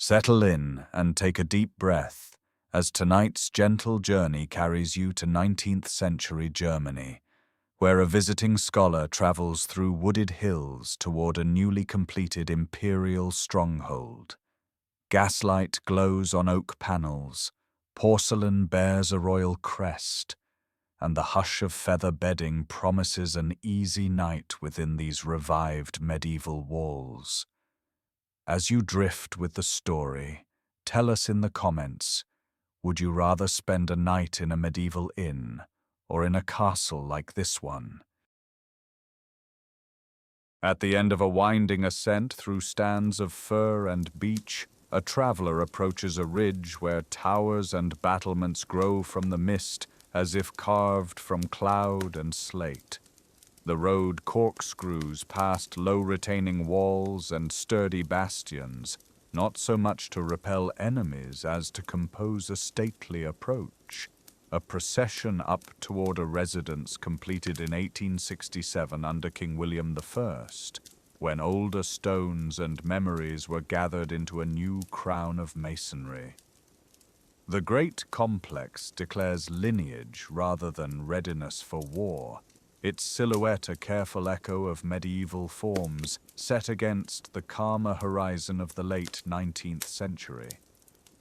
Settle in and take a deep breath as tonight's gentle journey carries you to 19th century Germany, where a visiting scholar travels through wooded hills toward a newly completed imperial stronghold. Gaslight glows on oak panels, porcelain bears a royal crest, and the hush of feather bedding promises an easy night within these revived medieval walls. As you drift with the story, tell us in the comments, would you rather spend a night in a medieval inn or in a castle like this one? At the end of a winding ascent through stands of fir and beech, a traveler approaches a ridge where towers and battlements grow from the mist as if carved from cloud and slate. The road corkscrews past low retaining walls and sturdy bastions, not so much to repel enemies as to compose a stately approach. A procession up toward a residence completed in 1867 under King William I, when older stones and memories were gathered into a new crown of masonry. The great complex declares lineage rather than readiness for war, its silhouette a careful echo of medieval forms set against the calmer horizon of the late 19th century.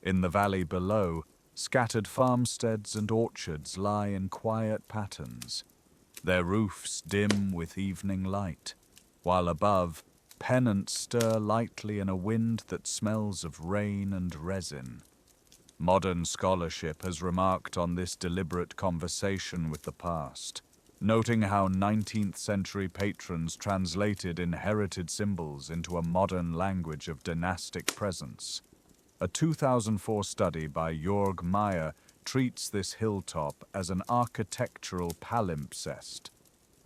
In the valley below, scattered farmsteads and orchards lie in quiet patterns, their roofs dim with evening light, while above, pennants stir lightly in a wind that smells of rain and resin. Modern scholarship has remarked on this deliberate conversation with the past, noting how 19th century patrons translated inherited symbols into a modern language of dynastic presence. A 2004 study by Jörg Meyer treats this hilltop as an architectural palimpsest,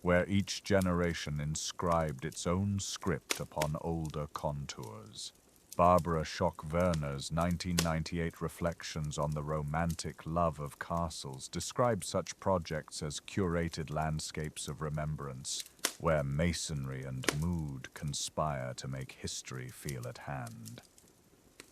where each generation inscribed its own script upon older contours. Barbara Schock-Werner's 1998 reflections on the romantic love of castles describe such projects as curated landscapes of remembrance, where masonry and mood conspire to make history feel at hand.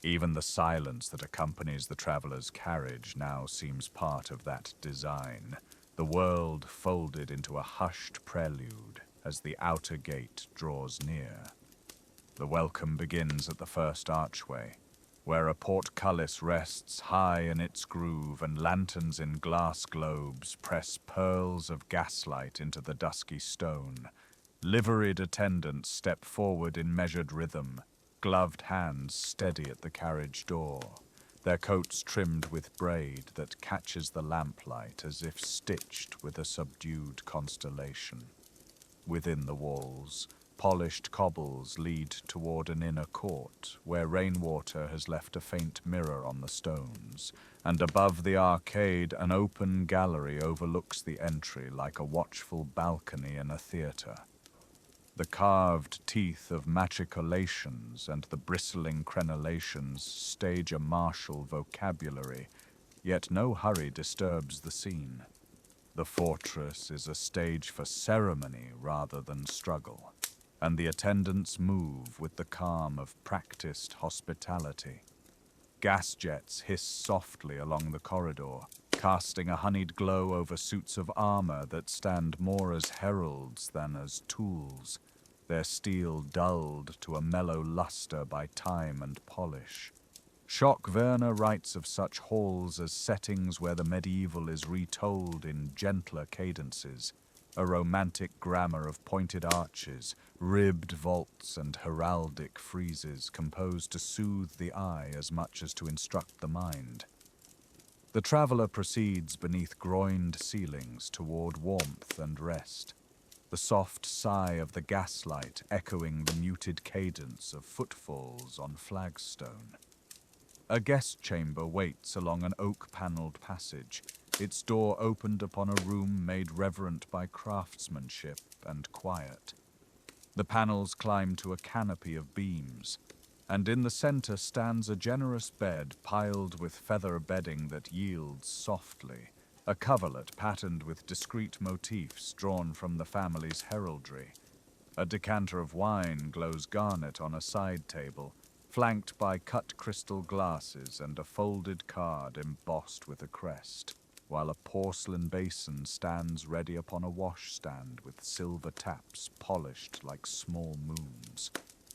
Even the silence that accompanies the traveler's carriage now seems part of that design, the world folded into a hushed prelude as the outer gate draws near. The welcome begins at the first archway, where a portcullis rests high in its groove and lanterns in glass globes press pearls of gaslight into the dusky stone. Liveried attendants step forward in measured rhythm, gloved hands steady at the carriage door, their coats trimmed with braid that catches the lamplight as if stitched with a subdued constellation. Within the walls, polished cobbles lead toward an inner court, where rainwater has left a faint mirror on the stones, and above the arcade an open gallery overlooks the entry like a watchful balcony in a theatre. The carved teeth of machicolations and the bristling crenellations stage a martial vocabulary, yet no hurry disturbs the scene. The fortress is a stage for ceremony rather than struggle, and the attendants move with the calm of practiced hospitality. Gas jets hiss softly along the corridor, casting a honeyed glow over suits of armor that stand more as heralds than as tools, their steel dulled to a mellow luster by time and polish. Schock-Werner writes of such halls as settings where the medieval is retold in gentler cadences, a romantic grammar of pointed arches, ribbed vaults, and heraldic friezes composed to soothe the eye as much as to instruct the mind. The traveler proceeds beneath groined ceilings toward warmth and rest, the soft sigh of the gaslight echoing the muted cadence of footfalls on flagstone. A guest chamber waits along an oak-paneled passage, its door opened upon a room made reverent by craftsmanship and quiet. The panels climb to a canopy of beams, and in the center stands a generous bed piled with feather bedding that yields softly, a coverlet patterned with discreet motifs drawn from the family's heraldry. A decanter of wine glows garnet on a side table, flanked by cut crystal glasses and a folded card embossed with a crest, while a porcelain basin stands ready upon a washstand with silver taps polished like small moons.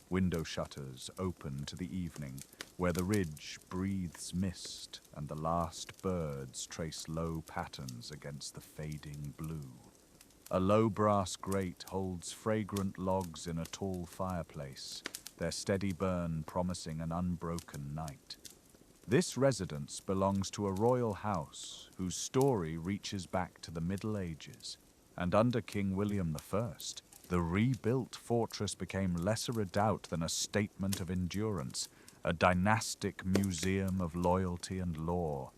Window shutters open to the evening, where the ridge breathes mist and the last birds trace low patterns against the fading blue. A low brass grate holds fragrant logs in a tall fireplace, their steady burn promising an unbroken night. This residence belongs to a royal house whose story reaches back to the Middle Ages, and under King William I, the rebuilt fortress became less a redoubt than a statement of endurance, a dynastic museum of loyalty and lore.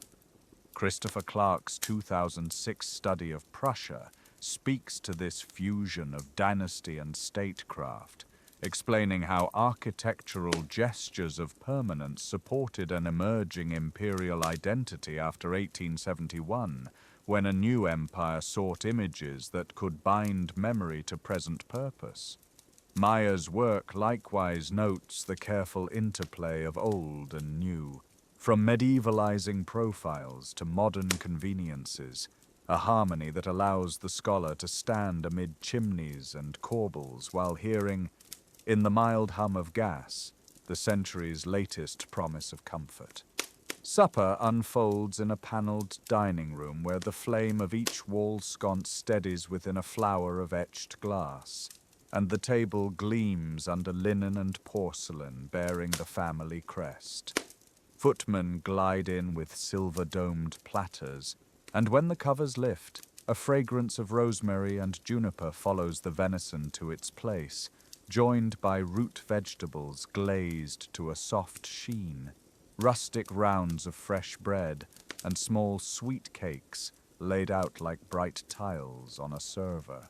Christopher Clark's 2006 study of Prussia speaks to this fusion of dynasty and statecraft, explaining how architectural gestures of permanence supported an emerging imperial identity after 1871, when a new empire sought images that could bind memory to present purpose. Meyer's work likewise notes the careful interplay of old and new, from medievalizing profiles to modern conveniences, a harmony that allows the scholar to stand amid chimneys and corbels while hearing, in the mild hum of gas, the century's latest promise of comfort. Supper unfolds in a panelled dining room where the flame of each wall sconce steadies within a flower of etched glass, and the table gleams under linen and porcelain bearing the family crest. Footmen glide in with silver-domed platters, and when the covers lift, a fragrance of rosemary and juniper follows the venison to its place, joined by root vegetables glazed to a soft sheen, rustic rounds of fresh bread, and small sweet cakes laid out like bright tiles on a server.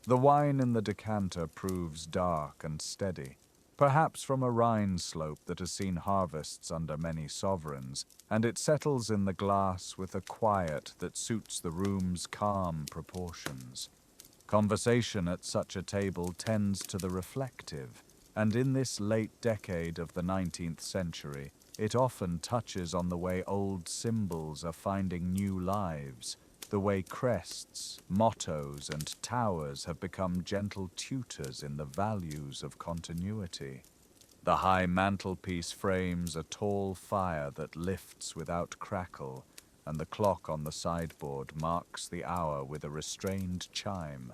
The wine in the decanter proves dark and steady, perhaps from a Rhine slope that has seen harvests under many sovereigns, and it settles in the glass with a quiet that suits the room's calm proportions. Conversation at such a table tends to the reflective, and in this late decade of the 19th century, it often touches on the way old symbols are finding new lives, the way crests, mottos, and towers have become gentle tutors in the values of continuity. The high mantelpiece frames a tall fire that lifts without crackle, and the clock on the sideboard marks the hour with a restrained chime,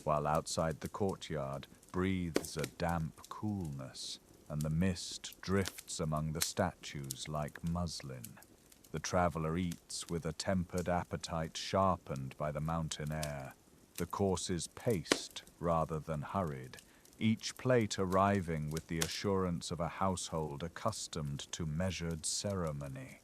while outside the courtyard breathes a damp coolness, and the mist drifts among the statues like muslin. The traveler eats with a tempered appetite sharpened by the mountain air, the courses paced rather than hurried, each plate arriving with the assurance of a household accustomed to measured ceremony.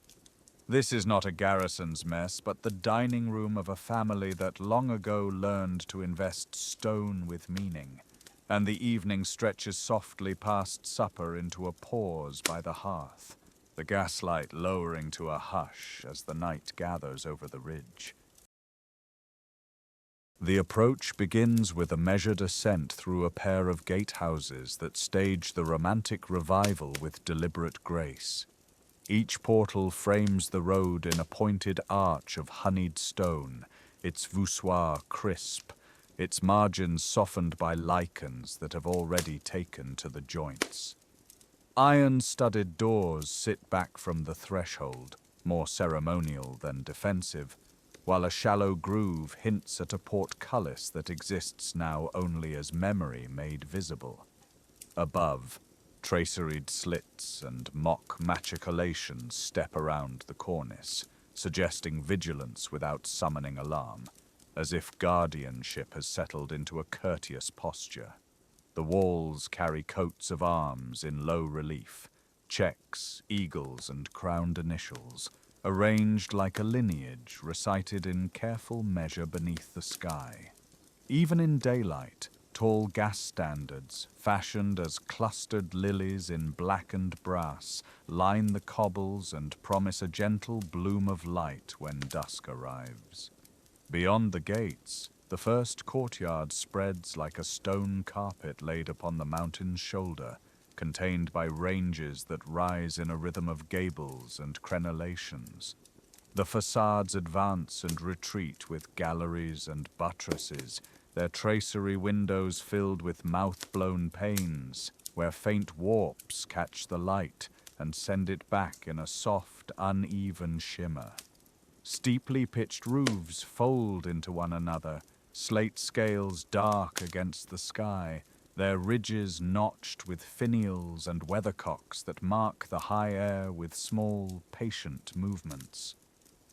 This is not a garrison's mess, but the dining room of a family that long ago learned to invest stone with meaning, and the evening stretches softly past supper into a pause by the hearth, the gaslight lowering to a hush as the night gathers over the ridge. The approach begins with a measured ascent through a pair of gatehouses that stage the romantic revival with deliberate grace. Each portal frames the road in a pointed arch of honeyed stone, its voussoirs crisp, its margins softened by lichens that have already taken to the joints. Iron-studded doors sit back from the threshold, more ceremonial than defensive, while a shallow groove hints at a portcullis that exists now only as memory made visible. Above, traceried slits and mock machicolations step around the cornice, suggesting vigilance without summoning alarm, as if guardianship has settled into a courteous posture. The walls carry coats of arms in low relief, checks, eagles, and crowned initials, arranged like a lineage recited in careful measure beneath the sky. Even in daylight, tall gas standards, fashioned as clustered lilies in blackened brass, line the cobbles and promise a gentle bloom of light when dusk arrives. Beyond the gates, the first courtyard spreads like a stone carpet laid upon the mountain's shoulder, contained by ranges that rise in a rhythm of gables and crenellations. The facades advance and retreat with galleries and buttresses, their tracery windows filled with mouth-blown panes, where faint warps catch the light and send it back in a soft, uneven shimmer. Steeply pitched roofs fold into one another, slate scales dark against the sky, their ridges notched with finials and weathercocks that mark the high air with small, patient movements.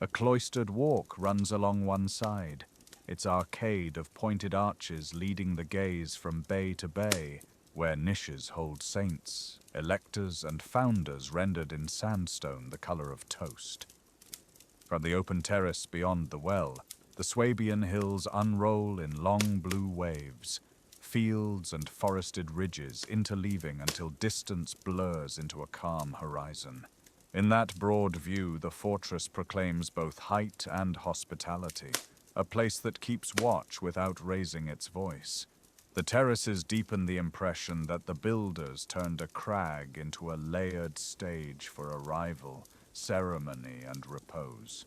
A cloistered walk runs along one side, its arcade of pointed arches leading the gaze from bay to bay, where niches hold saints, electors and founders rendered in sandstone the color of toast. From the open terrace beyond the well, the Swabian hills unroll in long blue waves, fields and forested ridges interleaving until distance blurs into a calm horizon. In that broad view, the fortress proclaims both height and hospitality, a place that keeps watch without raising its voice. The terraces deepen the impression that the builders turned a crag into a layered stage for arrival, ceremony, and repose.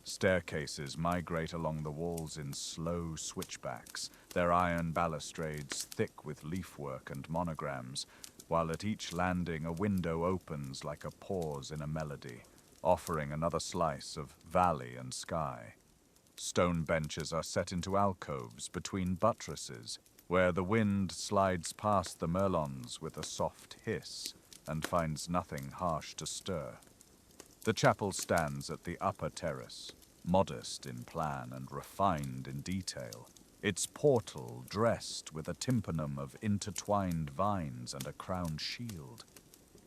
Staircases migrate along the walls in slow switchbacks, their iron balustrades thick with leafwork and monograms, while at each landing a window opens like a pause in a melody, offering another slice of valley and sky. Stone benches are set into alcoves between buttresses, where the wind slides past the merlons with a soft hiss and finds nothing harsh to stir. The chapel stands at the upper terrace, modest in plan and refined in detail, its portal dressed with a tympanum of intertwined vines and a crowned shield.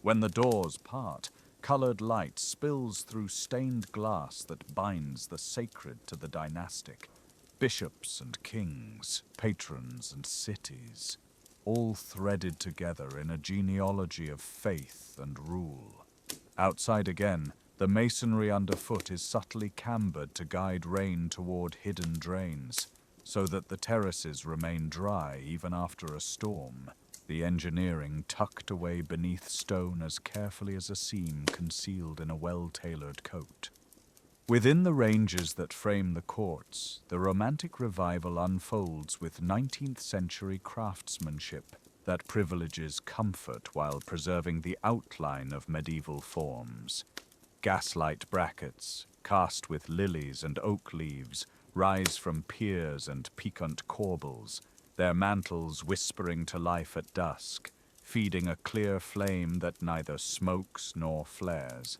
When the doors part, colored light spills through stained glass that binds the sacred to the dynastic. Bishops and kings, patrons and cities, all threaded together in a genealogy of faith and rule. Outside again, the masonry underfoot is subtly cambered to guide rain toward hidden drains, so that the terraces remain dry even after a storm, the engineering tucked away beneath stone as carefully as a seam concealed in a well-tailored coat. Within the ranges that frame the courts, the Romantic Revival unfolds with 19th century craftsmanship that privileges comfort while preserving the outline of medieval forms. Gaslight brackets, cast with lilies and oak leaves, rise from piers and piquant corbels, their mantles whispering to life at dusk, feeding a clear flame that neither smokes nor flares.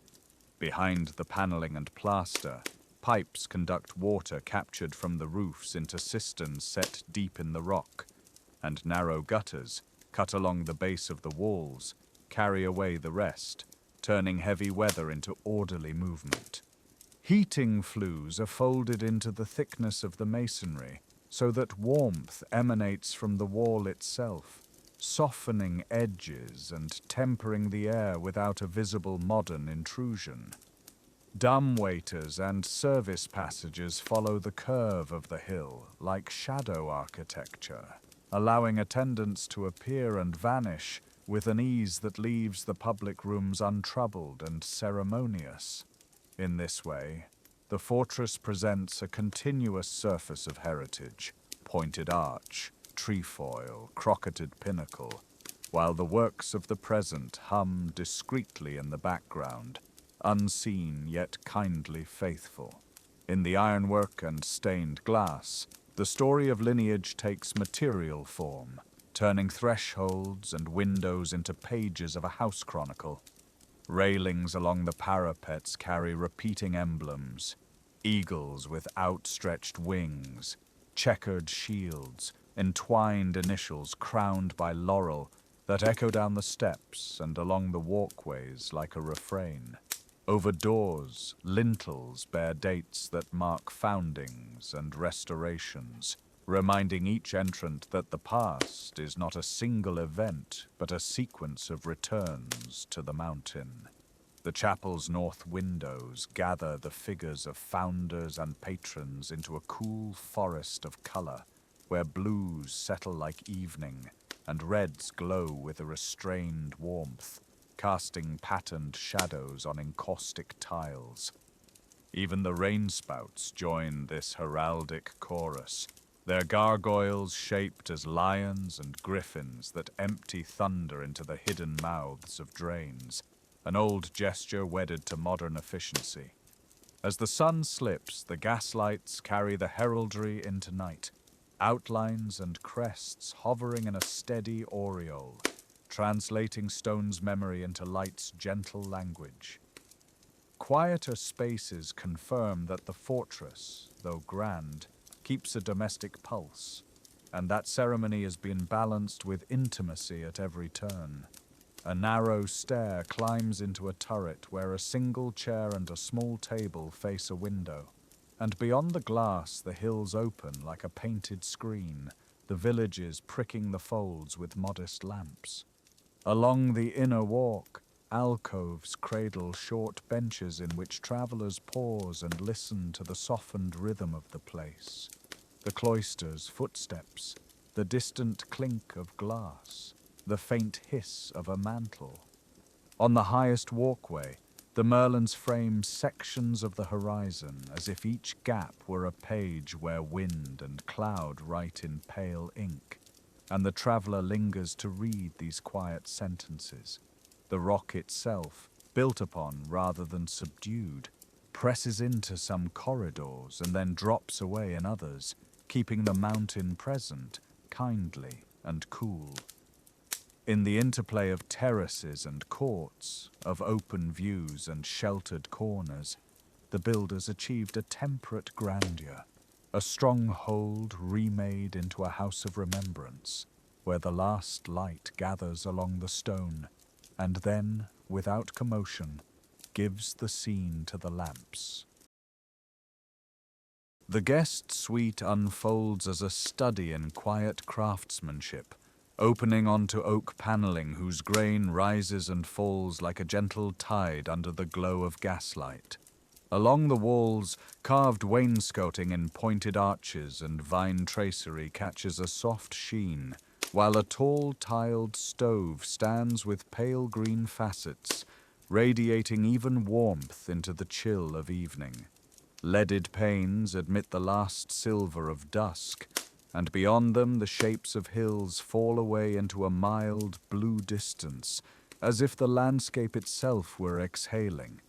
Behind the paneling and plaster, pipes conduct water captured from the roofs into cisterns set deep in the rock, and narrow gutters, cut along the base of the walls, carry away the rest, turning heavy weather into orderly movement. Heating flues are folded into the thickness of the masonry, so that warmth emanates from the wall itself, softening edges and tempering the air without a visible modern intrusion. Dumbwaiters and service passages follow the curve of the hill, like shadow architecture, allowing attendants to appear and vanish with an ease that leaves the public rooms untroubled and ceremonious. In this way, the fortress presents a continuous surface of heritage, pointed arch, trefoil, crocketed pinnacle, while the works of the present hum discreetly in the background, unseen yet kindly faithful. In the ironwork and stained glass, the story of lineage takes material form, turning thresholds and windows into pages of a house chronicle. Railings along the parapets carry repeating emblems, eagles with outstretched wings, checkered shields, entwined initials crowned by laurel that echo down the steps and along the walkways like a refrain. Over doors, lintels bear dates that mark foundings and restorations, reminding each entrant that the past is not a single event, but a sequence of returns to the mountain. The chapel's north windows gather the figures of founders and patrons into a cool forest of color, where blues settle like evening, and reds glow with a restrained warmth, casting patterned shadows on encaustic tiles. Even the rainspouts join this heraldic chorus, their gargoyles shaped as lions and griffins that empty thunder into the hidden mouths of drains, an old gesture wedded to modern efficiency. As the sun slips, the gaslights carry the heraldry into night, outlines and crests hovering in a steady aureole, translating stone's memory into light's gentle language. Quieter spaces confirm that the fortress, though grand, keeps a domestic pulse, and that ceremony has been balanced with intimacy at every turn. A narrow stair climbs into a turret where a single chair and a small table face a window, and beyond the glass the hills open like a painted screen, the villages pricking the folds with modest lamps. Along the inner walk, alcoves cradle short benches in which travelers pause and listen to the softened rhythm of the place. The cloister's footsteps, the distant clink of glass, the faint hiss of a mantle. On the highest walkway, the Merlins frame sections of the horizon as if each gap were a page where wind and cloud write in pale ink, and the traveler lingers to read these quiet sentences. The rock itself, built upon rather than subdued, presses into some corridors and then drops away in others, keeping the mountain present, kindly and cool. In the interplay of terraces and courts, of open views and sheltered corners, the builders achieved a temperate grandeur, a stronghold remade into a house of remembrance, where the last light gathers along the stone, and then, without commotion, gives the scene to the lamps. The guest suite unfolds as a study in quiet craftsmanship, opening onto oak paneling whose grain rises and falls like a gentle tide under the glow of gaslight. Along the walls, carved wainscoting in pointed arches and vine tracery catches a soft sheen, while a tall tiled stove stands with pale green facets, radiating even warmth into the chill of evening. Leaded panes admit the last silver of dusk, and beyond them the shapes of hills fall away into a mild blue distance, as if the landscape itself were exhaling.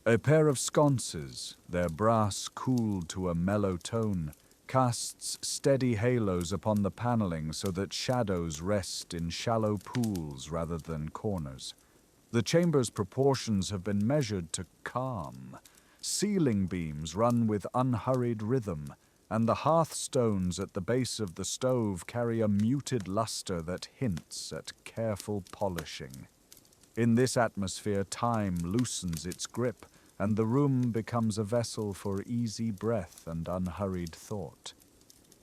A pair of sconces, their brass cooled to a mellow tone, casts steady halos upon the paneling so that shadows rest in shallow pools rather than corners. The chamber's proportions have been measured to calm. Ceiling beams run with unhurried rhythm, and the hearthstones at the base of the stove carry a muted luster that hints at careful polishing. In this atmosphere, time loosens its grip, and the room becomes a vessel for easy breath and unhurried thought.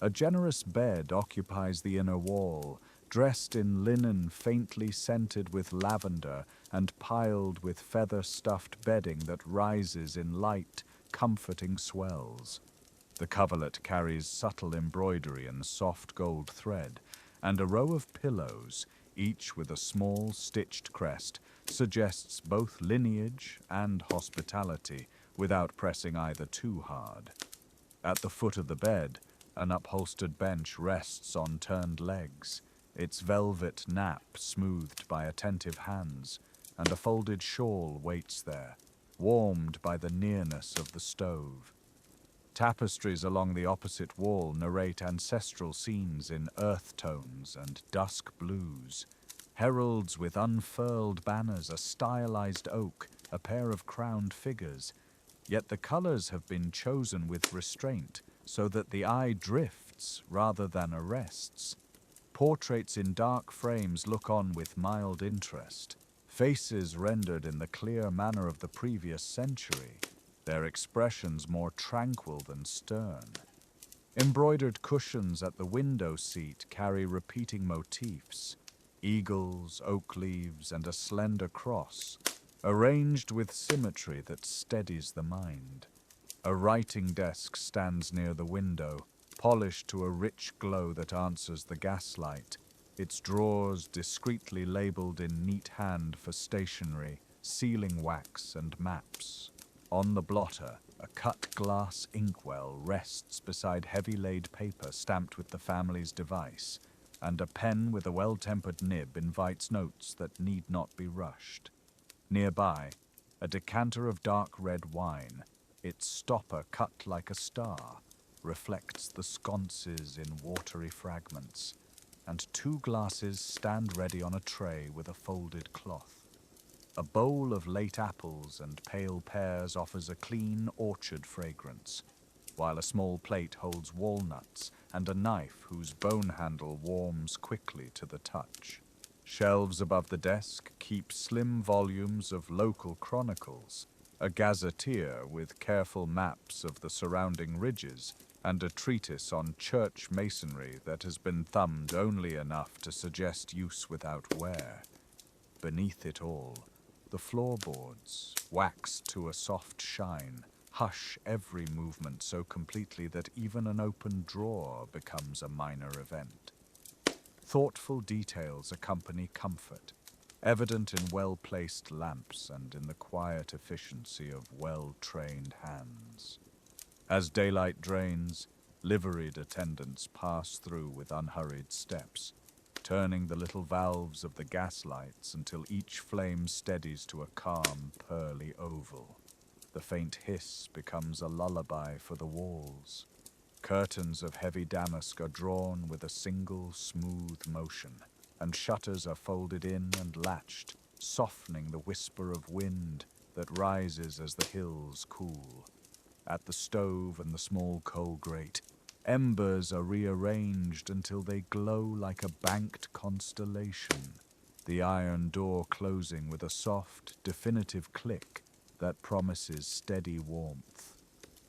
A generous bed occupies the inner wall, dressed in linen faintly scented with lavender and piled with feather-stuffed bedding that rises in light, comforting swells. The coverlet carries subtle embroidery and soft gold thread, and a row of pillows, each with a small stitched crest, suggests both lineage and hospitality without pressing either too hard. At the foot of the bed, an upholstered bench rests on turned legs, its velvet nap smoothed by attentive hands, and a folded shawl waits there, warmed by the nearness of the stove. Tapestries along the opposite wall narrate ancestral scenes in earth tones and dusk blues. Heralds with unfurled banners, a stylized oak, a pair of crowned figures. Yet the colors have been chosen with restraint so that the eye drifts rather than arrests. Portraits in dark frames look on with mild interest, faces rendered in the clear manner of the previous century, their expressions more tranquil than stern. Embroidered cushions at the window seat carry repeating motifs, eagles, oak leaves, and a slender cross, arranged with symmetry that steadies the mind. A writing desk stands near the window, polished to a rich glow that answers the gaslight, its drawers discreetly labeled in neat hand for stationery, sealing wax, and maps. On the blotter, a cut glass inkwell rests beside heavy-laid paper stamped with the family's device, and a pen with a well-tempered nib invites notes that need not be rushed. Nearby, a decanter of dark red wine, its stopper cut like a star, reflects the sconces in watery fragments, and two glasses stand ready on a tray with a folded cloth. A bowl of late apples and pale pears offers a clean orchard fragrance, while a small plate holds walnuts and a knife whose bone handle warms quickly to the touch. Shelves above the desk keep slim volumes of local chronicles, a gazetteer with careful maps of the surrounding ridges, and a treatise on church masonry that has been thumbed only enough to suggest use without wear. Beneath it all, the floorboards, waxed to a soft shine, hush every movement so completely that even an open drawer becomes a minor event. Thoughtful details accompany comfort, evident in well-placed lamps and in the quiet efficiency of well-trained hands. As daylight drains, liveried attendants pass through with unhurried steps, turning the little valves of the gas lights until each flame steadies to a calm, pearly oval. The faint hiss becomes a lullaby for the walls. Curtains of heavy damask are drawn with a single, smooth motion, and shutters are folded in and latched, softening the whisper of wind that rises as the hills cool. At the stove and the small coal grate, embers are rearranged until they glow like a banked constellation, the iron door closing with a soft, definitive click that promises steady warmth.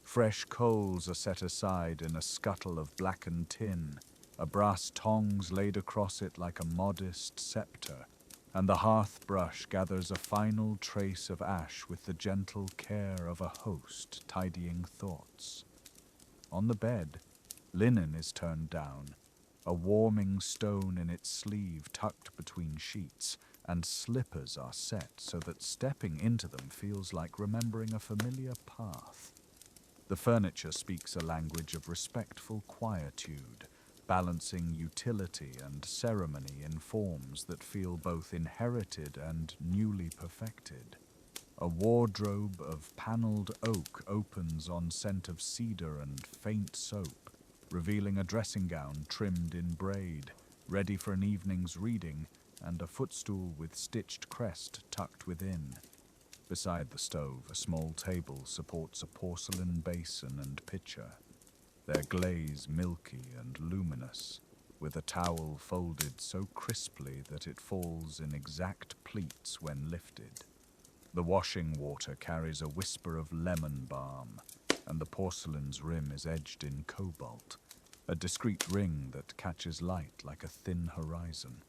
Fresh coals are set aside in a scuttle of blackened tin, a brass tongs laid across it like a modest scepter, and the hearth brush gathers a final trace of ash with the gentle care of a host tidying thoughts. On the bed, linen is turned down, a warming stone in its sleeve tucked between sheets, and slippers are set so that stepping into them feels like remembering a familiar path. The furniture speaks a language of respectful quietude, balancing utility and ceremony in forms that feel both inherited and newly perfected. A wardrobe of paneled oak opens on scent of cedar and faint soap, revealing a dressing gown trimmed in braid, ready for an evening's reading, and a footstool with stitched crest tucked within. Beside the stove, a small table supports a porcelain basin and pitcher, their glaze milky and luminous, with a towel folded so crisply that it falls in exact pleats when lifted. The washing water carries a whisper of lemon balm, and the porcelain's rim is edged in cobalt, a discreet ring that catches light like a thin horizon.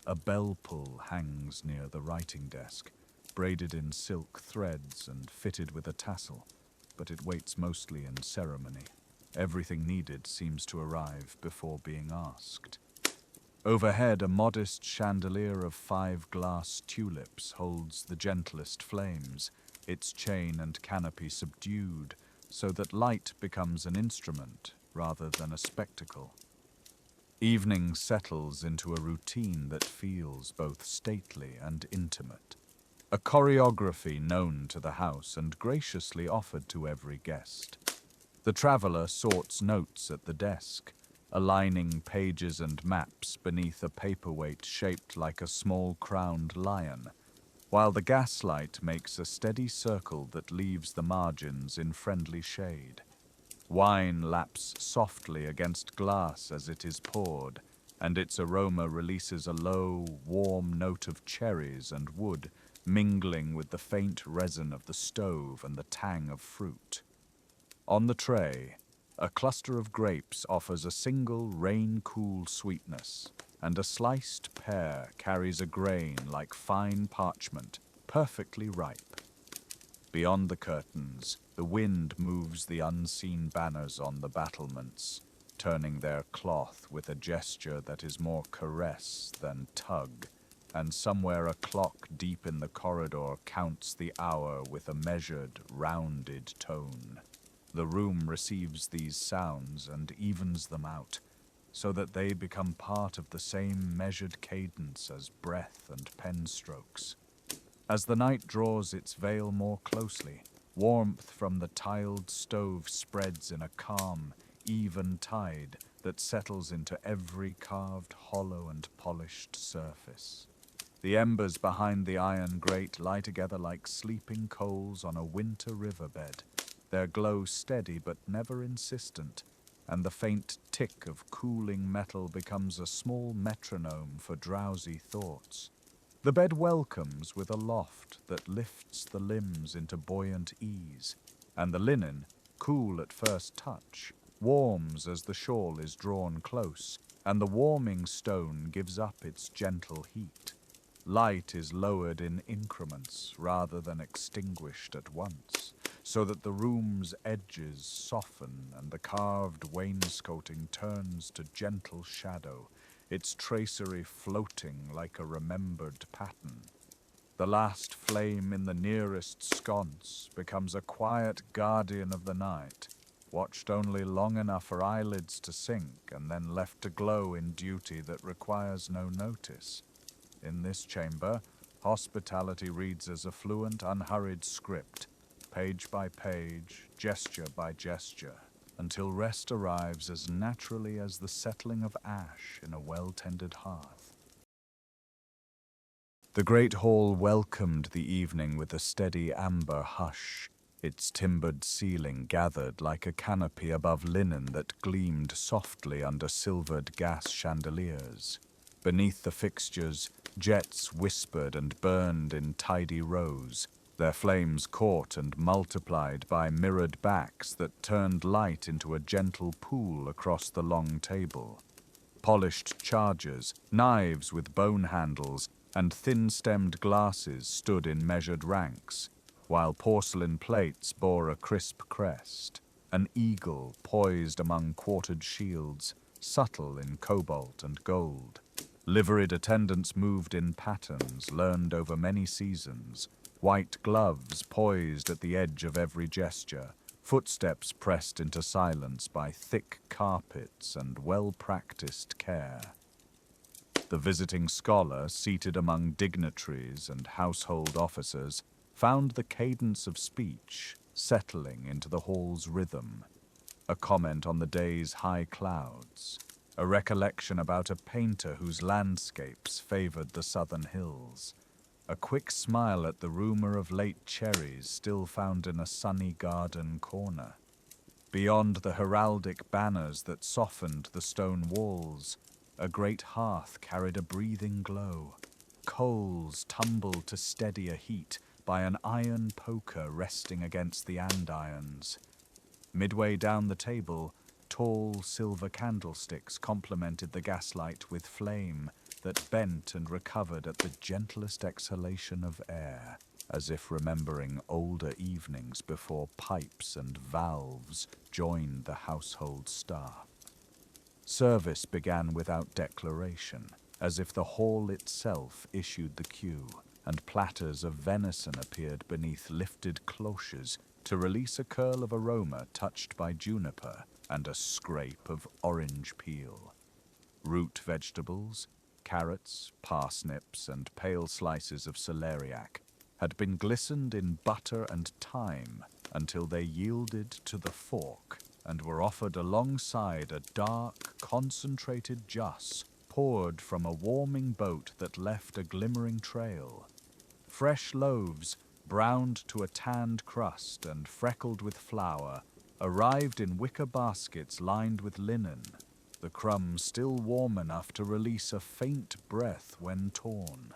A bell pull hangs near the writing desk, braided in silk threads and fitted with a tassel, but it waits mostly in ceremony. Everything needed seems to arrive before being asked. Overhead, a modest chandelier of 5 glass tulips holds the gentlest flames, its chain and canopy subdued, so that light becomes an instrument rather than a spectacle. Evening settles into a routine that feels both stately and intimate, a choreography known to the house and graciously offered to every guest. The traveler sorts notes at the desk, aligning pages and maps beneath a paperweight shaped like a small crowned lion, while the gaslight makes a steady circle that leaves the margins in friendly shade. Wine laps softly against glass as it is poured, and its aroma releases a low, warm note of cherries and wood, mingling with the faint resin of the stove and the tang of fruit. On the tray, a cluster of grapes offers a single rain-cool sweetness, and a sliced pear carries a grain like fine parchment, perfectly ripe. Beyond the curtains, the wind moves the unseen banners on the battlements, turning their cloth with a gesture that is more caress than tug, and somewhere a clock deep in the corridor counts the hour with a measured, rounded tone. The room receives these sounds and evens them out, so that they become part of the same measured cadence as breath and pen strokes. As the night draws its veil more closely, warmth from the tiled stove spreads in a calm, even tide that settles into every carved hollow and polished surface. The embers behind the iron grate lie together like sleeping coals on a winter riverbed, their glow steady but never insistent, and the faint tick of cooling metal becomes a small metronome for drowsy thoughts. The bed welcomes with a loft that lifts the limbs into buoyant ease, and the linen, cool at first touch, warms as the shawl is drawn close, and the warming stone gives up its gentle heat. Light is lowered in increments rather than extinguished at once, so that the room's edges soften and the carved wainscoting turns to gentle shadow, its tracery floating like a remembered pattern. The last flame in the nearest sconce becomes a quiet guardian of the night, watched only long enough for eyelids to sink and then left to glow in duty that requires no notice. In this chamber, hospitality reads as a fluent, unhurried script, page by page, gesture by gesture, until rest arrives as naturally as the settling of ash in a well-tended hearth. The great hall welcomed the evening with a steady amber hush, its timbered ceiling gathered like a canopy above linen that gleamed softly under silvered gas chandeliers. Beneath the fixtures, jets whispered and burned in tidy rows, their flames caught and multiplied by mirrored backs that turned light into a gentle pool across the long table. Polished chargers, knives with bone handles, and thin-stemmed glasses stood in measured ranks, while porcelain plates bore a crisp crest, an eagle poised among quartered shields, subtle in cobalt and gold. Liveried attendants moved in patterns learned over many seasons, white gloves poised at the edge of every gesture, footsteps pressed into silence by thick carpets and well-practiced care. The visiting scholar, seated among dignitaries and household officers, found the cadence of speech settling into the hall's rhythm, a comment on the day's high clouds, a recollection about a painter whose landscapes favored the southern hills, a quick smile at the rumor of late cherries still found in a sunny garden corner. Beyond the heraldic banners that softened the stone walls, a great hearth carried a breathing glow. Coals tumbled to steadier heat by an iron poker resting against the andirons. Midway down the table, tall silver candlesticks complemented the gaslight with flame that bent and recovered at the gentlest exhalation of air, as if remembering older evenings before pipes and valves joined the household staff. Service began without declaration, as if the hall itself issued the cue, and platters of venison appeared beneath lifted cloches to release a curl of aroma touched by juniper and a scrape of orange peel. Root vegetables, carrots, parsnips, and pale slices of celeriac had been glistened in butter and thyme until they yielded to the fork and were offered alongside a dark, concentrated juice poured from a warming boat that left a glimmering trail. Fresh loaves, browned to a tanned crust and freckled with flour, arrived in wicker baskets lined with linen, the crumbs still warm enough to release a faint breath when torn.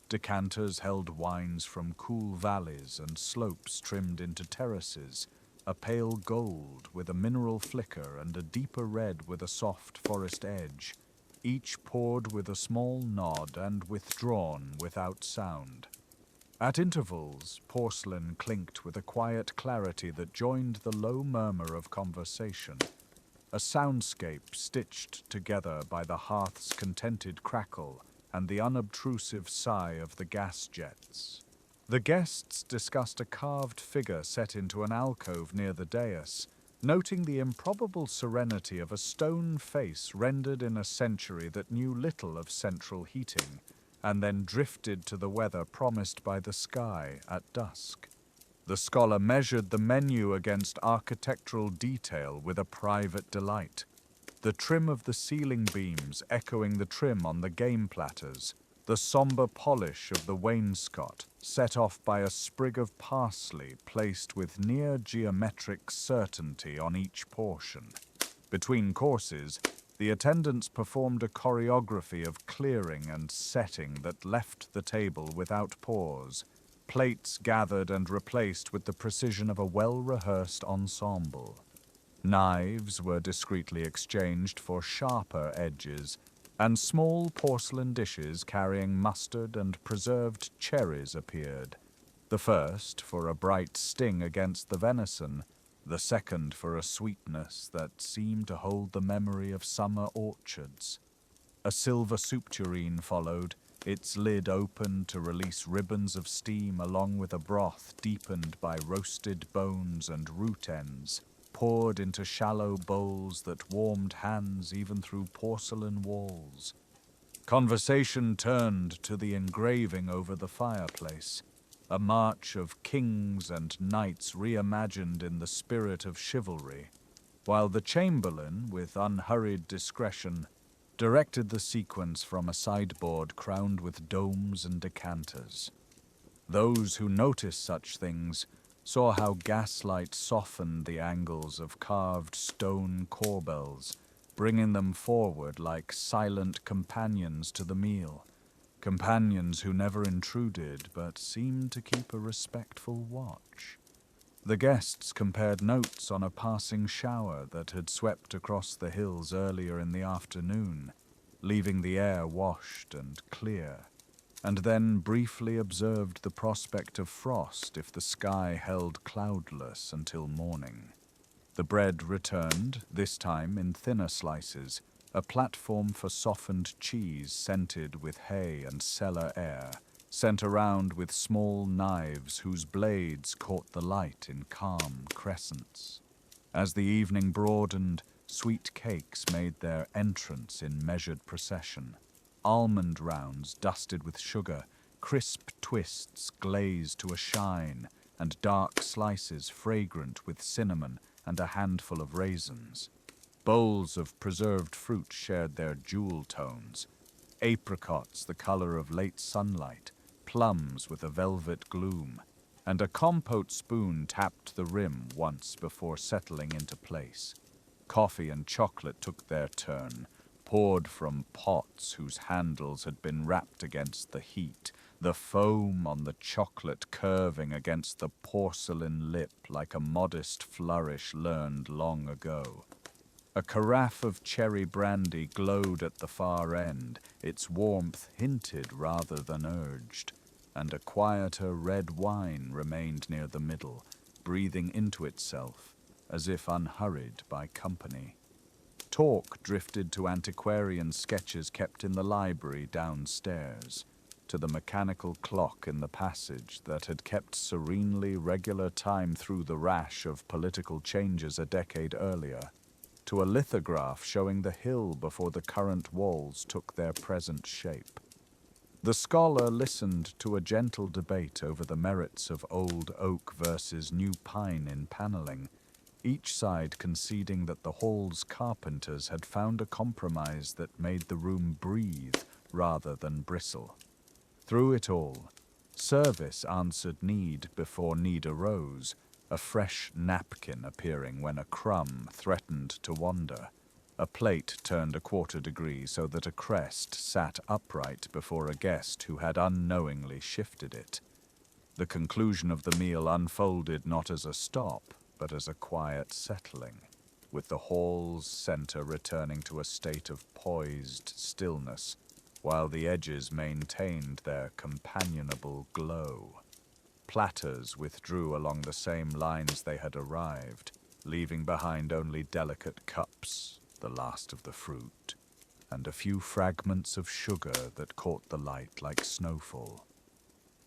Decanters held wines from cool valleys and slopes trimmed into terraces, a pale gold with a mineral flicker and a deeper red with a soft forest edge, each poured with a small nod and withdrawn without sound. At intervals, porcelain clinked with a quiet clarity that joined the low murmur of conversation. a soundscape stitched together by the hearth's contented crackle and the unobtrusive sigh of the gas jets. The guests discussed a carved figure set into an alcove near the dais, noting the improbable serenity of a stone face rendered in a century that knew little of central heating, and then drifted to the weather promised by the sky at dusk. The scholar measured the menu against architectural detail with a private delight, the trim of the ceiling beams echoing the trim on the game platters, the somber polish of the wainscot, set off by a sprig of parsley placed with near-geometric certainty on each portion. Between courses, the attendants performed a choreography of clearing and setting that left the table without pause, plates gathered and replaced with the precision of a well-rehearsed ensemble. Knives were discreetly exchanged for sharper edges, and small porcelain dishes carrying mustard and preserved cherries appeared, the first for a bright sting against the venison, the second for a sweetness that seemed to hold the memory of summer orchards. A silver soup tureen followed, its lid opened to release ribbons of steam along with a broth deepened by roasted bones and root ends, poured into shallow bowls that warmed hands even through porcelain walls. Conversation turned to the engraving over the fireplace, a march of kings and knights reimagined in the spirit of chivalry, while the chamberlain, with unhurried discretion, directed the sequence from a sideboard crowned with domes and decanters. Those who noticed such things saw how gaslight softened the angles of carved stone corbels, bringing them forward like silent companions to the meal, companions who never intruded but seemed to keep a respectful watch. The guests compared notes on a passing shower that had swept across the hills earlier in the afternoon, leaving the air washed and clear, and then briefly observed the prospect of frost if the sky held cloudless until morning. The bread returned, this time in thinner slices, a platform for softened cheese scented with hay and cellar air, sent around with small knives whose blades caught the light in calm crescents. As the evening broadened, sweet cakes made their entrance in measured procession. Almond rounds dusted with sugar, crisp twists glazed to a shine, and dark slices fragrant with cinnamon and a handful of raisins. Bowls of preserved fruit shared their jewel tones, apricots the color of late sunlight, plums with a velvet gloom, and a compote spoon tapped the rim once before settling into place. Coffee and chocolate took their turn, poured from pots whose handles had been wrapped against the heat, the foam on the chocolate curving against the porcelain lip like a modest flourish learned long ago. A carafe of cherry brandy glowed at the far end, its warmth hinted rather than urged, and a quieter red wine remained near the middle, breathing into itself, as if unhurried by company. Talk drifted to antiquarian sketches kept in the library downstairs, to the mechanical clock in the passage that had kept serenely regular time through the rash of political changes a decade earlier, to a lithograph showing the hill before the current walls took their present shape. The scholar listened to a gentle debate over the merits of old oak versus new pine in paneling, each side conceding that the hall's carpenters had found a compromise that made the room breathe rather than bristle. Through it all, service answered need before need arose, a fresh napkin appearing when a crumb threatened to wander, a plate turned a quarter degree so that a crest sat upright before a guest who had unknowingly shifted it. The conclusion of the meal unfolded not as a stop, but as a quiet settling, with the hall's center returning to a state of poised stillness, while the edges maintained their companionable glow. Platters withdrew along the same lines they had arrived, leaving behind only delicate cups, the last of the fruit, and a few fragments of sugar that caught the light like snowfall.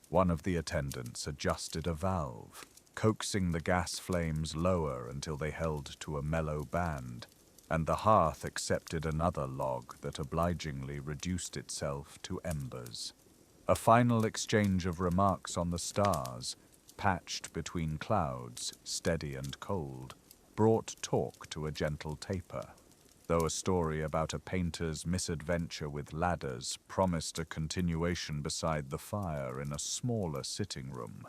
One of the attendants adjusted a valve, coaxing the gas flames lower until they held to a mellow band, and the hearth accepted another log that obligingly reduced itself to embers. A final exchange of remarks on the stars, patched between clouds, steady and cold, brought talk to a gentle taper, though a story about a painter's misadventure with ladders promised a continuation beside the fire in a smaller sitting room.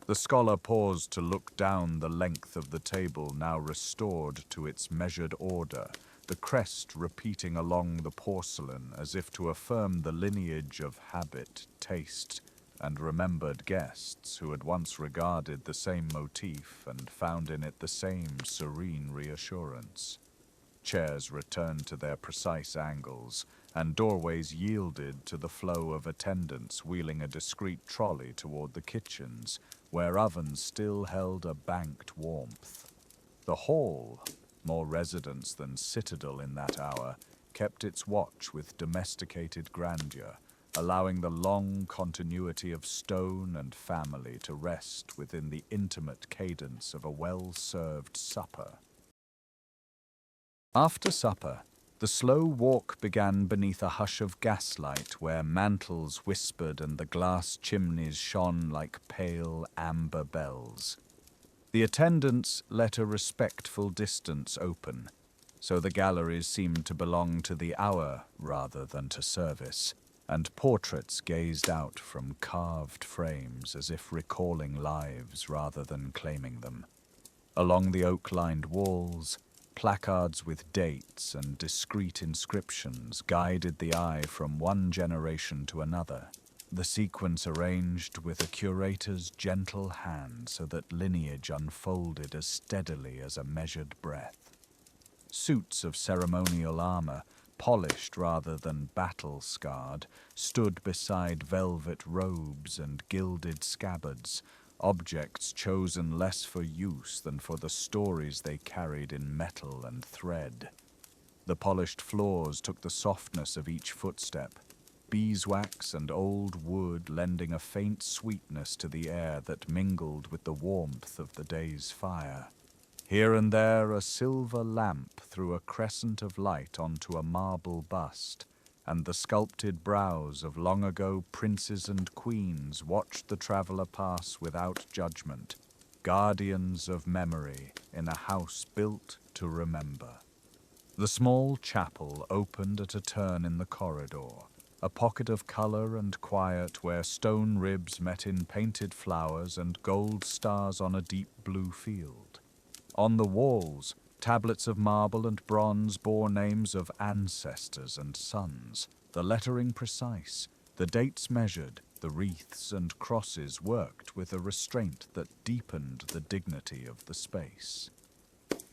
The scholar paused to look down the length of the table, now restored to its measured order, the crest repeating along the porcelain as if to affirm the lineage of habit, taste, and remembered guests who had once regarded the same motif and found in it the same serene reassurance. Chairs returned to their precise angles, and doorways yielded to the flow of attendants wheeling a discreet trolley toward the kitchens, where ovens still held a banked warmth. The hall, more residence than citadel in that hour, kept its watch with domesticated grandeur, allowing the long continuity of stone and family to rest within the intimate cadence of a well-served supper. After supper, the slow walk began beneath a hush of gaslight where mantles whispered and the glass chimneys shone like pale amber bells. The attendants let a respectful distance open, so the galleries seemed to belong to the hour rather than to service, and portraits gazed out from carved frames as if recalling lives rather than claiming them. Along the oak-lined walls, placards with dates and discreet inscriptions guided the eye from one generation to another, the sequence arranged with a curator's gentle hand so that lineage unfolded as steadily as a measured breath. Suits of ceremonial armor, polished rather than battle-scarred, stood beside velvet robes and gilded scabbards, objects chosen less for use than for the stories they carried in metal and thread. The polished floors took the softness of each footstep, beeswax and old wood lending a faint sweetness to the air that mingled with the warmth of the day's fire. Here and there a silver lamp threw a crescent of light onto a marble bust, and the sculpted brows of long-ago princes and queens watched the traveler pass without judgment, guardians of memory in a house built to remember. The small chapel opened at a turn in the corridor, a pocket of color and quiet where stone ribs met in painted flowers and gold stars on a deep blue field. On the walls, tablets of marble and bronze bore names of ancestors and sons, the lettering precise, the dates measured, the wreaths and crosses worked with a restraint that deepened the dignity of the space.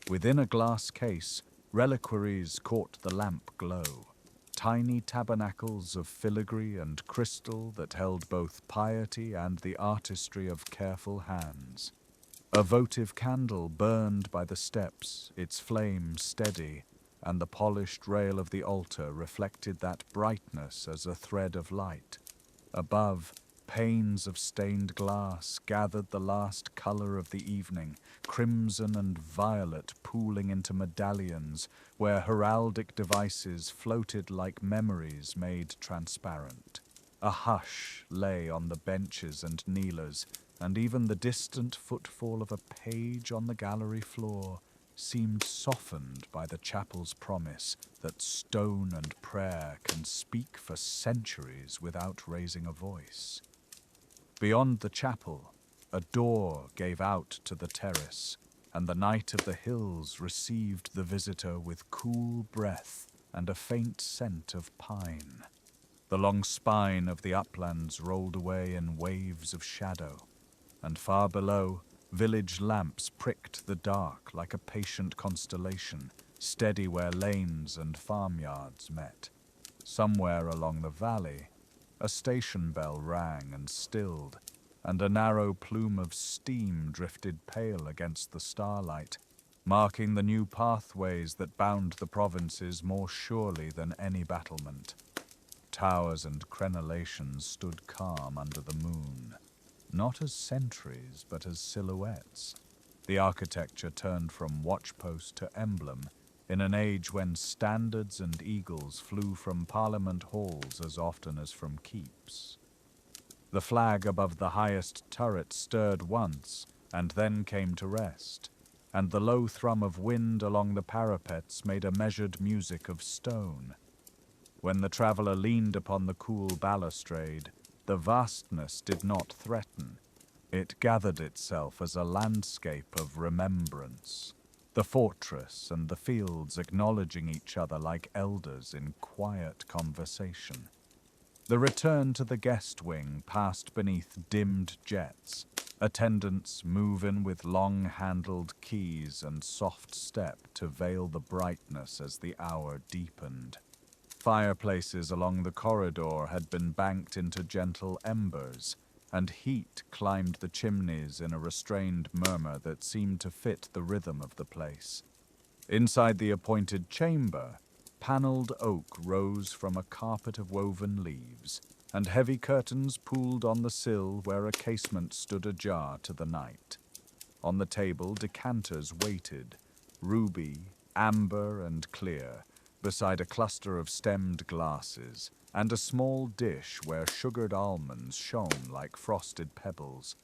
Within a glass case, reliquaries caught the lamp glow, tiny tabernacles of filigree and crystal that held both piety and the artistry of careful hands. A votive candle burned by the steps, its flame steady, and the polished rail of the altar reflected that brightness as a thread of light. Above, panes of stained glass gathered the last color of the evening, crimson and violet pooling into medallions where heraldic devices floated like memories made transparent. A hush lay on the benches and kneelers, and even the distant footfall of a page on the gallery floor seemed softened by the chapel's promise that stone and prayer can speak for centuries without raising a voice. Beyond the chapel, a door gave out to the terrace, and the night of the hills received the visitor with cool breath and a faint scent of pine. The long spine of the uplands rolled away in waves of shadow, and far below, village lamps pricked the dark like a patient constellation, steady where lanes and farmyards met. Somewhere along the valley, a station bell rang and stilled, and a narrow plume of steam drifted pale against the starlight, marking the new pathways that bound the provinces more surely than any battlement. Towers and crenellations stood calm under the moon, not as sentries but as silhouettes. The architecture turned from watchpost to emblem in an age when standards and eagles flew from parliament halls as often as from keeps. The flag above the highest turret stirred once and then came to rest, and the low thrum of wind along the parapets made a measured music of stone. When the traveller leaned upon the cool balustrade, the vastness did not threaten. It gathered itself as a landscape of remembrance, the fortress and the fields acknowledging each other like elders in quiet conversation. The return to the guest wing passed beneath dimmed jets, attendants moving with long-handled keys and soft step to veil the brightness as the hour deepened. Fireplaces along the corridor had been banked into gentle embers, and heat climbed the chimneys in a restrained murmur that seemed to fit the rhythm of the place. Inside the appointed chamber, panelled oak rose from a carpet of woven leaves, and heavy curtains pooled on the sill where a casement stood ajar to the night. On the table, decanters waited, ruby, amber, and clear, beside a cluster of stemmed glasses, and a small dish where sugared almonds shone like frosted pebbles.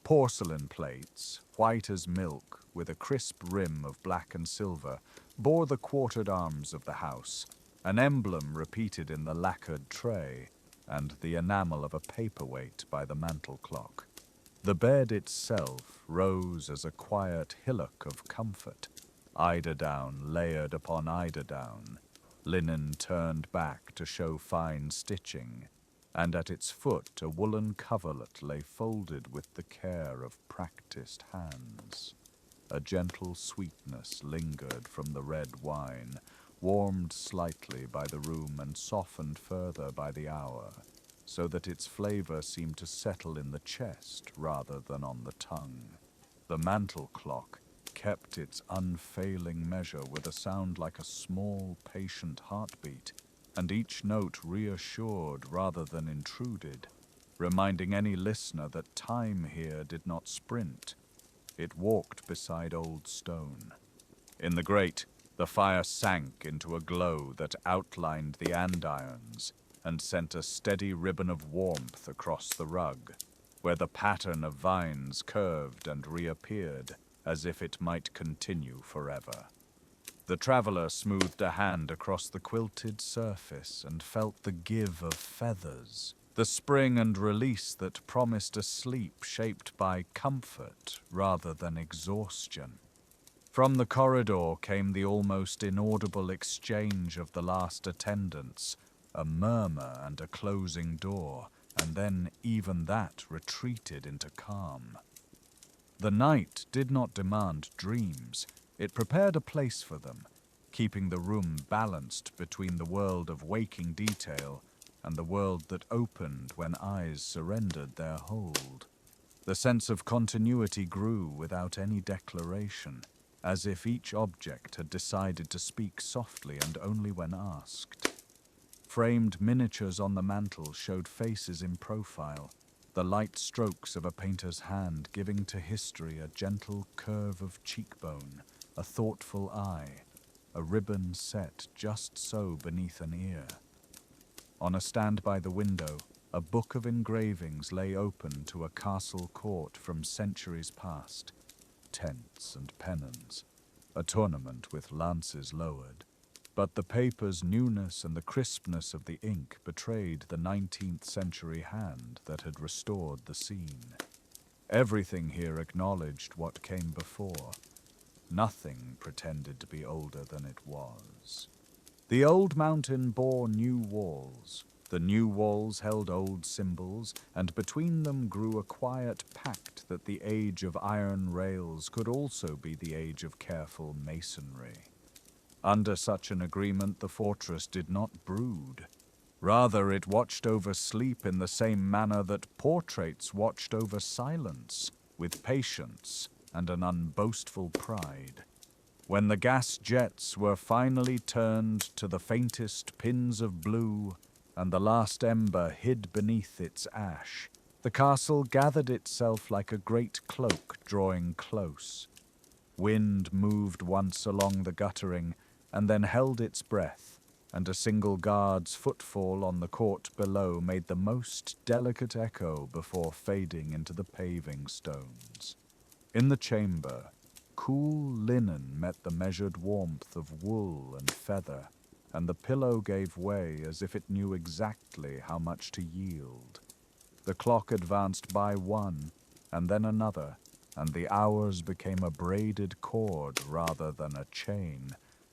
Porcelain plates, white as milk, with a crisp rim of black and silver, bore the quartered arms of the house, an emblem repeated in the lacquered tray, and the enamel of a paperweight by the mantel clock. The bed itself rose as a quiet hillock of comfort, eiderdown layered upon eiderdown, linen turned back to show fine stitching, and at its foot a woolen coverlet lay folded with the care of practiced hands. A gentle sweetness lingered from the red wine, warmed slightly by the room and softened further by the hour, so that its flavor seemed to settle in the chest rather than on the tongue. The mantel clock kept its unfailing measure with a sound like a small, patient heartbeat, and each note reassured rather than intruded, reminding any listener that time here did not sprint. It walked beside old stone. In the grate, the fire sank into a glow that outlined the andirons and sent a steady ribbon of warmth across the rug, where the pattern of vines curved and reappeared, as if it might continue forever. The traveller smoothed a hand across the quilted surface and felt the give of feathers, the spring and release that promised a sleep shaped by comfort rather than exhaustion. From the corridor came the almost inaudible exchange of the last attendants, a murmur and a closing door, and then even that retreated into calm. The night did not demand dreams. It prepared a place for them, keeping the room balanced between the world of waking detail and the world that opened when eyes surrendered their hold. The sense of continuity grew without any declaration, as if each object had decided to speak softly and only when asked. Framed miniatures on the mantel showed faces in profile, the light strokes of a painter's hand giving to history a gentle curve of cheekbone, a thoughtful eye, a ribbon set just so beneath an ear. On a stand by the window, a book of engravings lay open to a castle court from centuries past, tents and pennons, a tournament with lances lowered. But the paper's newness and the crispness of the ink betrayed the 19th century hand that had restored the scene. Everything here acknowledged what came before. Nothing pretended to be older than it was. The old mountain bore new walls. The new walls held old symbols, and between them grew a quiet pact that the age of iron rails could also be the age of careful masonry. Under such an agreement, the fortress did not brood. Rather, it watched over sleep in the same manner that portraits watched over silence, with patience and an unboastful pride. When the gas jets were finally turned to the faintest pins of blue, and the last ember hid beneath its ash, the castle gathered itself like a great cloak drawing close. Wind moved once along the guttering, and then held its breath, and a single guard's footfall on the court below made the most delicate echo before fading into the paving stones. In the chamber, cool linen met the measured warmth of wool and feather, and the pillow gave way as if it knew exactly how much to yield. The clock advanced by one, and then another, and the hours became a braided cord rather than a chain,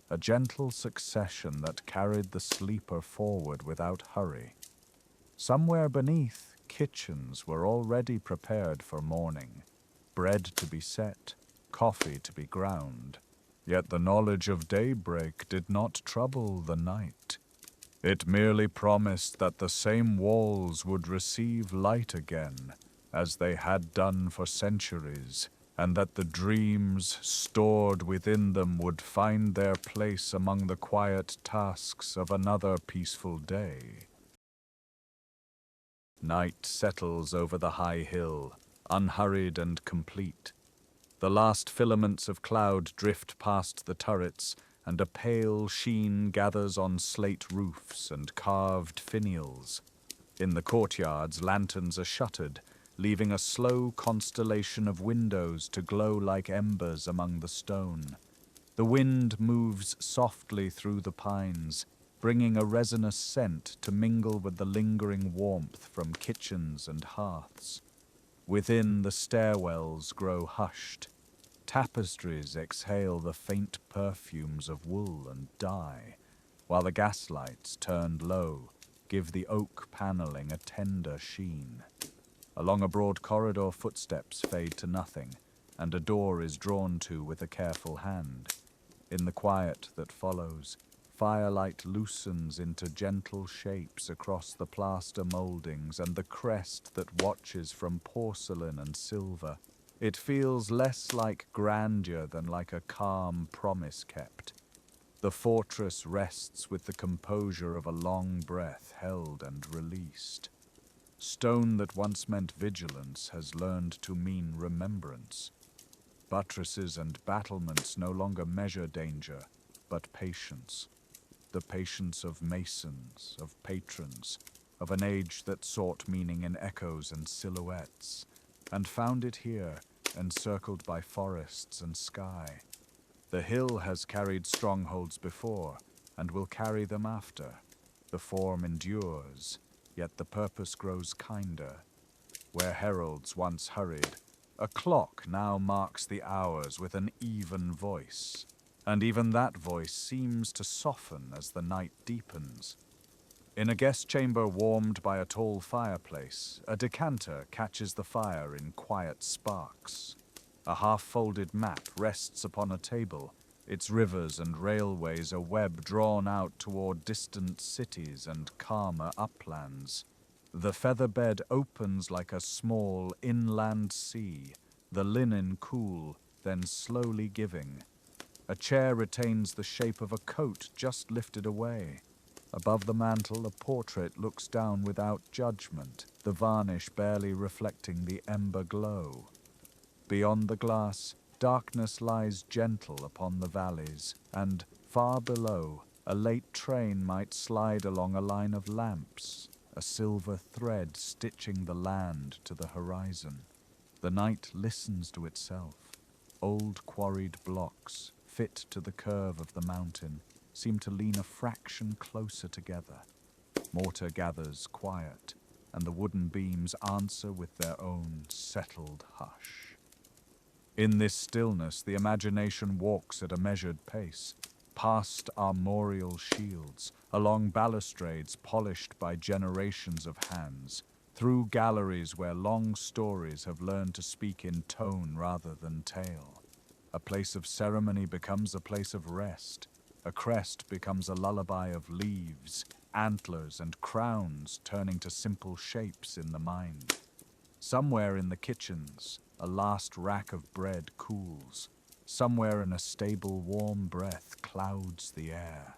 a gentle succession that carried the sleeper forward without hurry. Somewhere beneath, kitchens were already prepared for morning, bread to be set, coffee to be ground. Yet the knowledge of daybreak did not trouble the night. It merely promised that the same walls would receive light again, as they had done for centuries, and that the dreams stored within them would find their place among the quiet tasks of another peaceful day. Night settles over the high hill, unhurried and complete. The last filaments of cloud drift past the turrets, and a pale sheen gathers on slate roofs and carved finials. In the courtyards, lanterns are shuttered, leaving a slow constellation of windows to glow like embers among the stone. The wind moves softly through the pines, bringing a resinous scent to mingle with the lingering warmth from kitchens and hearths. Within, the stairwells grow hushed. Tapestries exhale the faint perfumes of wool and dye, while the gaslights, turned low, give the oak paneling a tender sheen. Along a broad corridor, footsteps fade to nothing, and a door is drawn to with a careful hand. In the quiet that follows, firelight loosens into gentle shapes across the plaster moldings and the crest that watches from porcelain and silver. It feels less like grandeur than like a calm promise kept. The fortress rests with the composure of a long breath held and released. Stone that once meant vigilance has learned to mean remembrance. Buttresses and battlements no longer measure danger, but patience. The patience of masons, of patrons, of an age that sought meaning in echoes and silhouettes, and found it here, encircled by forests and sky. The hill has carried strongholds before, and will carry them after. The form endures, yet the purpose grows kinder. Where heralds once hurried, a clock now marks the hours with an even voice, and even that voice seems to soften as the night deepens. In a guest chamber warmed by a tall fireplace, a decanter catches the fire in quiet sparks. A half-folded map rests upon a table, its rivers and railways a web drawn out toward distant cities and calmer uplands. The feather bed opens like a small inland sea, the linen cool, then slowly giving. A chair retains the shape of a coat just lifted away. Above the mantel, a portrait looks down without judgment, the varnish barely reflecting the ember glow. Beyond the glass, darkness lies gentle upon the valleys, and, far below, a late train might slide along a line of lamps, a silver thread stitching the land to the horizon. The night listens to itself. Old quarried blocks, fit to the curve of the mountain, seem to lean a fraction closer together. Mortar gathers quiet, and the wooden beams answer with their own settled hush. In this stillness, the imagination walks at a measured pace, past armorial shields, along balustrades polished by generations of hands, through galleries where long stories have learned to speak in tone rather than tale. A place of ceremony becomes a place of rest. A crest becomes a lullaby of leaves, antlers, and crowns turning to simple shapes in the mind. Somewhere in the kitchens, a last rack of bread cools. Somewhere in a stable, warm breath clouds the air.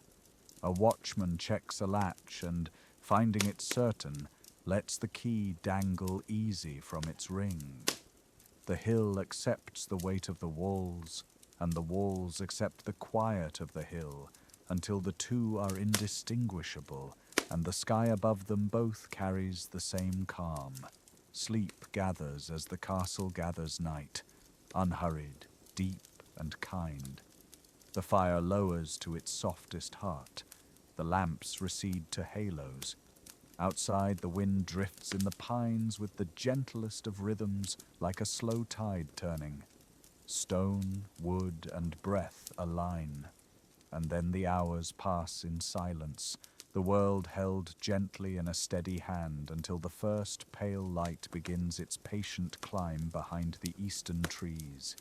A watchman checks a latch and, finding it certain, lets the key dangle easy from its ring. The hill accepts the weight of the walls, and the walls accept the quiet of the hill, until the two are indistinguishable, and the sky above them both carries the same calm. Sleep gathers as the castle gathers night, unhurried, deep and kind. The fire lowers to its softest heart. The lamps recede to halos. Outside, the wind drifts in the pines with the gentlest of rhythms, like a slow tide turning. Stone, wood, and breath align. And then the hours pass in silence, the world held gently in a steady hand until the first pale light begins its patient climb behind the eastern trees.